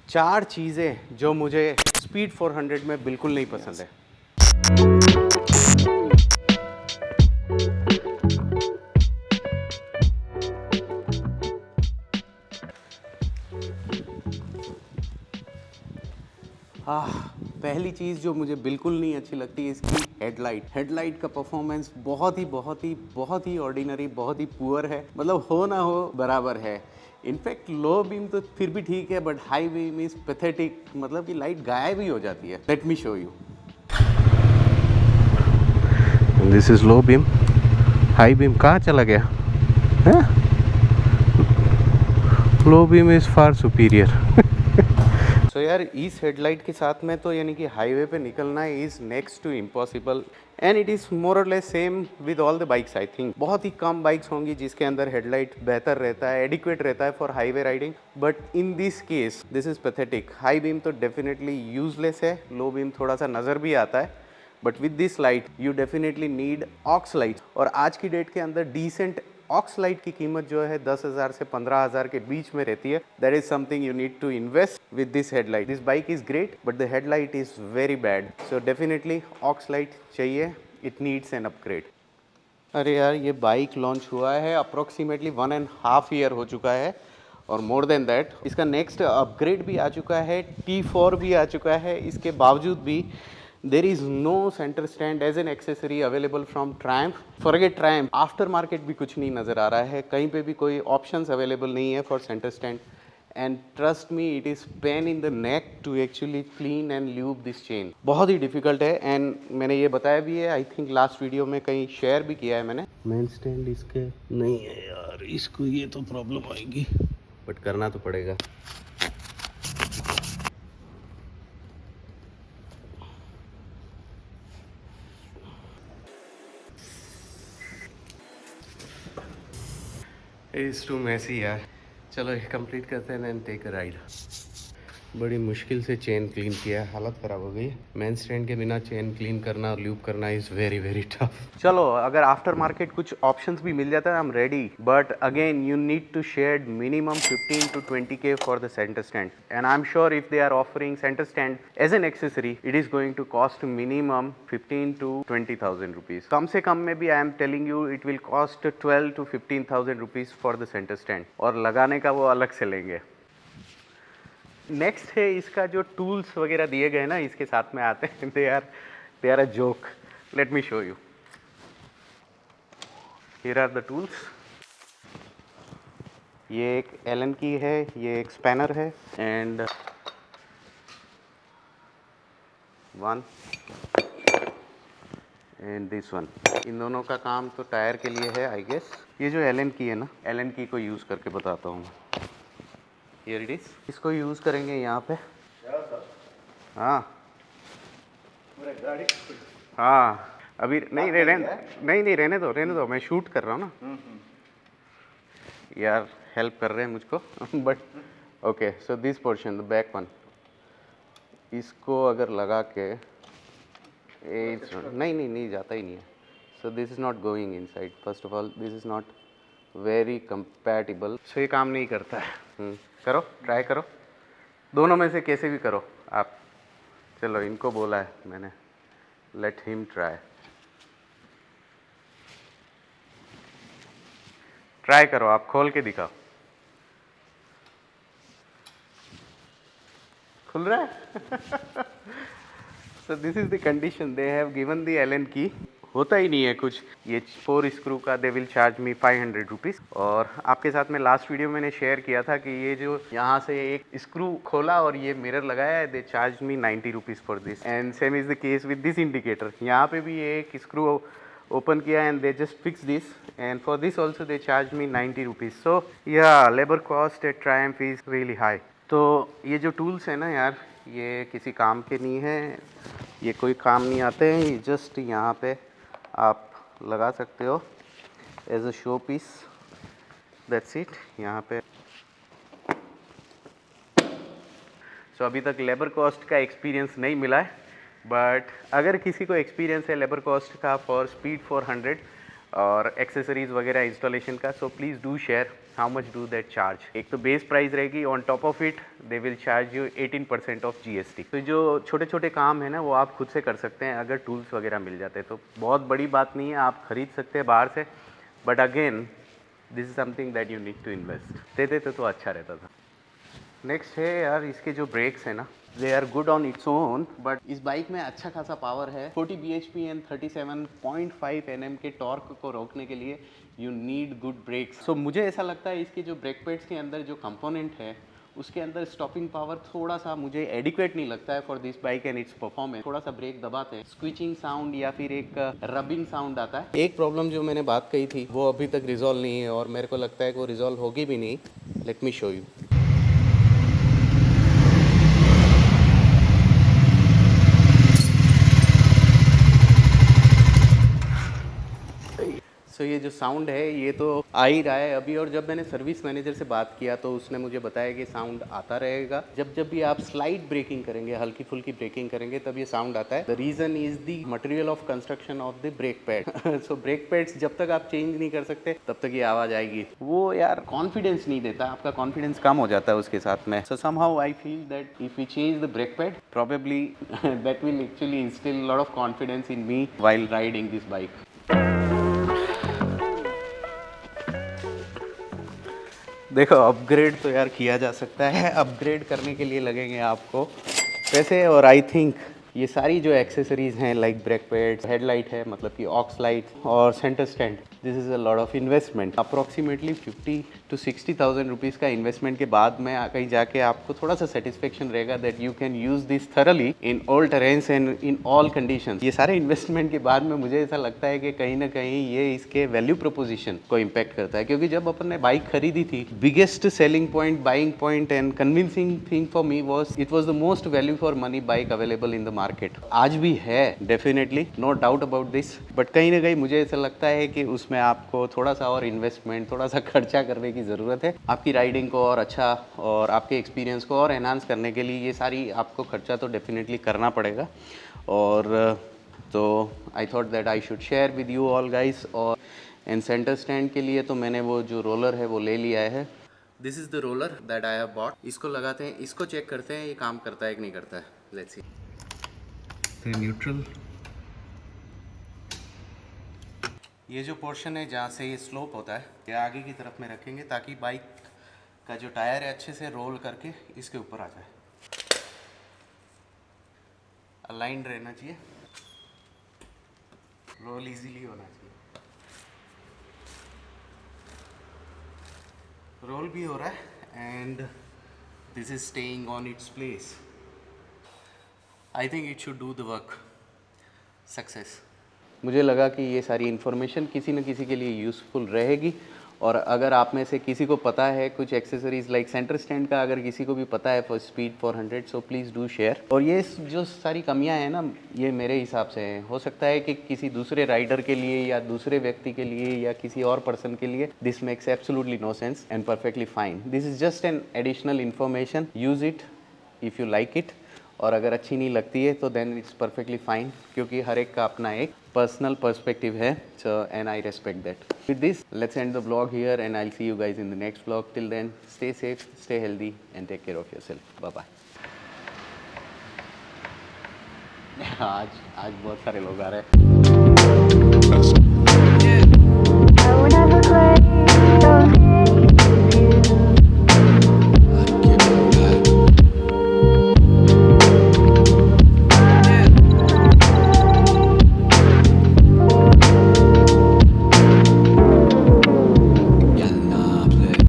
4 चीज़ें जो मुझे स्पीड 400 में बिल्कुल नहीं पसंद है। पहली चीज़ जो मुझे बिल्कुल नहीं अच्छी लगती है इसकी हेडलाइट का परफॉर्मेंस बहुत ही ऑर्डिनरी, बहुत ही पुअर है। मतलब हो ना हो बराबर है। इनफैक्ट लो बीम तो फिर भी ठीक है, but high beam is pathetic. मतलब कि लाइट गायब ही हो जाती है। Late me show you. This is low beam. High beam कहाँ चला गया है? Low beam is far superior. तो यार इस हेडलाइट के साथ में तो यानी कि हाईवे पे निकलना is next to impossible, and it is more और less same with all the bikes. I think बहुत ही कम बाइक्स होंगी जिसके अंदर हेडलाइट बेहतर रहता है, एडिक्वेट रहता है for highway riding, but in this case this is pathetic. High beam तो डेफिनेटली यूजलेस है, लो बीम थोड़ा सा नज़र भी आता है, but with this light you definitely need aux light. और आज की डेट के अंदर डिसेंट ऑक्स लाइट की कीमत जो है 10,000 से 15,000 के बीच में रहती है। That is something you need to invest with this headlight. This bike is great but the headlight is very bad, so definitely aux light चाहिए, इट नीड्स एन अपग्रेड। अरे यार ये बाइक लॉन्च हुआ है अप्रोक्सीमेटली 1.5 ईयर हो चुका है, और मोर देन दैट इसका नेक्स्ट अपग्रेड भी आ चुका है, T4 भी आ चुका है। इसके बावजूद भी there is no centre stand as an accessory available from Triumph. Forget Triumph, after market भी कुछ नहीं नज़र आ रहा है, कहीं पे भी कोई ऑप्शंस अवेलेबल नहीं है for centre stand. And trust me, it is pain in the neck to actually clean and lube this chain. बहुत ही डिफिकल्ट है, एंड मैंने ये बताया भी है, आई थिंक लास्ट वीडियो में कहीं शेयर भी किया है मैंने। मेन स्टैंड इसके नहीं है यार, इसको ये तो प्रॉब्लम आएगी, बट करना तो पड़ेगा। इट्स टू मैसी यार। चलो ये कंप्लीट करते हैं एंड टेक अ राइड। बड़ी मुश्किल से चेन क्लीन किया है, हालत ख़राब हो गई। मेन स्टैंड के बिना चेन क्लीन करना और ल्यूब करना इज़ वेरी वेरी टफ। चलो अगर आफ्टर मार्केट कुछ ऑप्शंस भी मिल जाता है, I am ready, but again you need to shed minimum 15 to 20K for the centre stand, and I am sure if they are offering centre stand as an accessory it is going to cost minimum 15 to 20,000 rupees. कम से कम में भी I am telling you it will cost 12 to 15,000 rupees for the centre stand, और लगाने का वो अलग से लेंगे। नेक्स्ट है इसका जो टूल्स वगैरह दिए गए ना इसके साथ में आते हैं, they are a joke. Let me show you. Here are the tools. ये एक एलन की है, ये एक स्पैनर है, and one and this one. इन दोनों का काम तो टायर के लिए है आई गेस। ये जो एलन की है ना, एलन की को यूज़ करके बताता हूँ। Here it is. इसको यूज़ करेंगे यहाँ पे। हाँ हाँ, अभी नहीं रहने दो, मैं शूट कर रहा हूँ ना यार, हेल्प कर रहे हैं मुझको। But okay, so this portion the back one, इसको अगर लगा के नहीं जाता ही नहीं है। So this is not going inside. First of all this is not very compatible, so ये काम नहीं करता है। करो, ट्राई करो, दोनों में से कैसे भी करो आप। चलो इनको बोला है मैंने, लेट हिम ट्राई करो, आप खोल के दिखाओ। खुल रहा है। So this is the condition they have given the Allen key. होता ही नहीं है कुछ। ये 4 स्क्रू का they will charge me 500 rupees. और आपके साथ में लास्ट वीडियो मैंने शेयर किया था कि ये जो यहाँ से एक स्क्रू खोला और ये मिरर लगाया है, they charge me 90 rupees for this, and same is the case with this indicator. यहाँ पे भी ये एक स्क्रू ओपन किया and they just fix this, and for this also they charge me 90 rupees. So yeah labour cost at Triumph is really high. तो ये जो tools हैं ना यार, ये किसी काम के नहीं है, ये कोई काम नहीं आते हैं, ये जस्ट यहाँ पे आप लगा सकते हो as a show piece, that's it. यहाँ पे सो अभी तक लेबर कॉस्ट का एक्सपीरियंस नहीं मिला है, बट अगर किसी को एक्सपीरियंस है लेबर कॉस्ट का फॉर स्पीड 400 और एक्सेसरीज़ वगैरह इंस्टॉलेशन का, so please do share. How much do that charge. एक तो बेस प्राइस रहेगी, on top of it they will charge you 18% of GST। तो जो छोटे छोटे काम है ना वो आप खुद से कर सकते हैं अगर टूल्स वगैरह मिल जाते हैं तो। बहुत बड़ी बात नहीं है, आप खरीद सकते हैं बाहर से, but again this is something that you need to invest. देते तो अच्छा रहता था। नेक्स्ट है यार इसके जो ब्रेक्स है ना, they are good on its own, but इस बाइक में अच्छा खासा पावर है। 40 bhp एंड 37.5 Nm के टॉर्क को रोकने के लिए you need good brakes. So मुझे ऐसा लगता है इसके जो ब्रेक पैड्स के अंदर जो कंपोनेंट है उसके अंदर स्टॉपिंग पावर थोड़ा सा मुझे एडिक्वेट नहीं लगता है for this bike and it's performance. थोड़ा सा ब्रेक दबाते हैं स्क्विचिंग साउंड या फिर एक रबिंग साउंड आता है। एक प्रॉब्लम जो मैंने बात कही थी वो अभी तक रिजॉल्व नहीं है और मेरे को लगता है कि वो रिजॉल्व होगी भी नहीं। Let me show you. So ये जो साउंड है ये तो आ ही रहा है अभी, और जब मैंने सर्विस मैनेजर से बात किया तो उसने मुझे बताया कि साउंड आता रहेगा। जब जब भी आप स्लाइड ब्रेकिंग करेंगे, हल्की फुल्की ब्रेकिंग करेंगे, तब ये साउंड आता है। The reason is the material of construction of the brake pad. So brake pads जब तक आप चेंज नहीं कर सकते तब तक ये आवाज़ आएगी। वो यार कॉन्फिडेंस नहीं देता, आपका कॉन्फिडेंस कम हो जाता है उसके साथ में। So somehow I feel that if we change the brake pad probably that will actually instill a lot of confidence in me while riding this bike. देखो अपग्रेड तो यार किया जा सकता है, अपग्रेड करने के लिए लगेंगे आपको पैसे। और आई थिंक ये सारी जो एक्सेसरीज हैं लाइक ब्रेक पैड्स, हेडलाइट है मतलब कि ऑक्स लाइट और centre stand, this is a lot of investment. Approximately 50 to 60,000 rupees का इन्वेस्टमेंट के बाद में कहीं जाके आपको थोड़ा सा सेटिस्फेक्शन रहेगा that you can use this thoroughly in all terrains and in all conditions. ये सारे इन्वेस्टमेंट के बाद में मुझे ऐसा लगता है कि कहीं ना कहीं ये इसके वैल्यू प्रोपोजिशन को इम्पैक्ट करता है, क्योंकि जब अपन ने बाइक खरीदी थी, biggest selling point, buying point and convincing thing for me was it was the most value for money bike available in the market. आज भी है definitely, no doubt about this, but कहीं ना कहीं मुझे ऐसा लगता है कि उसमें आपको थोड़ा सा और इन्वेस्टमेंट, थोड़ा सा खर्चा करने की ज़रूरत है आपकी राइडिंग को और अच्छा और आपके एक्सपीरियंस को और एनहांस करने के लिए। ये सारी आपको खर्चा तो डेफिनेटली करना पड़ेगा। और तो I thought that I should share with you all guys. और एंड सेंटर स्टैंड के लिए तो मैंने वो जो रोलर है वो ले लिया है। This is the roller that I have bought. इसको लगाते हैं, इसको चेक करते हैं ये काम करता है कि नहीं करता है। Let's see. न्यूट्रल, ये जो पोर्शन है जहाँ से ये स्लोप होता है ये आगे की तरफ में रखेंगे ताकि बाइक का जो टायर है अच्छे से रोल करके इसके ऊपर आ जाए। अलाइंड रहना चाहिए, रोल इजीली होना चाहिए। रोल भी हो रहा है and this is staying on its place. I think it should do the work. Success. मुझे लगा कि ये सारी इन्फॉर्मेशन किसी न किसी के लिए यूज़फुल रहेगी। और अगर आप में से किसी को पता है कुछ एक्सेसरीज़ लाइक सेंटर स्टैंड का, अगर किसी को भी पता है for speed 400, so please do share. और ये जो सारी कमियां हैं ना, ये मेरे हिसाब से हैं। हो सकता है कि किसी दूसरे राइडर के लिए या दूसरे व्यक्ति के लिए या किसी और पर्सन के लिए this makes absolutely no sense and perfectly fine. This is just an additional information, use it if you like it. और अगर अच्छी नहीं लगती है तो देन इट्स परफेक्टली फाइन, क्योंकि हर एक का अपना एक पर्सनल पर्सपेक्टिव है। So and I respect that. With this let's end the vlog here and I will see you guys in the next vlog. Till then stay safe, stay healthy and take care of yourself. Bye bye. आज बहुत सारे लोग आ रहे हैं।